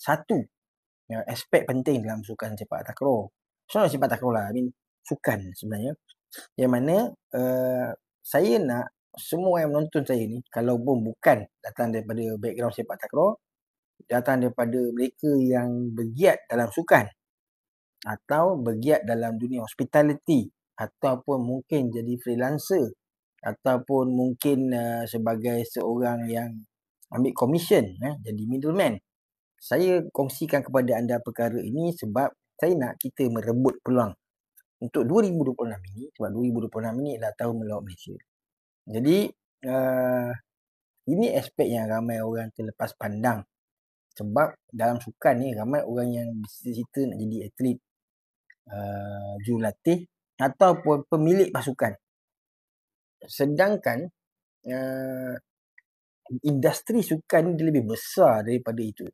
satu aspek penting dalam sukan sepak takraw. Not sepak takraw lah, sukan sebenarnya. Yang mana saya nak semua yang menonton saya ni, kalau pun bukan datang daripada background sepak takraw, datang daripada mereka yang bergiat dalam sukan atau bergiat dalam dunia hospitality, ataupun mungkin jadi freelancer, ataupun mungkin sebagai seorang yang ambil komisen, jadi middleman. Saya kongsikan kepada anda perkara ini sebab saya nak kita merebut peluang untuk 2026 ini, sebab 2026 ini adalah tahun melawat Malaysia. Jadi ini aspek yang ramai orang terlepas pandang. Sebab dalam sukan ni ramai orang yang bercita-cita nak jadi atlet, jurulatih ataupun pemilik pasukan. Sedangkan industri sukan ni lebih besar daripada itu.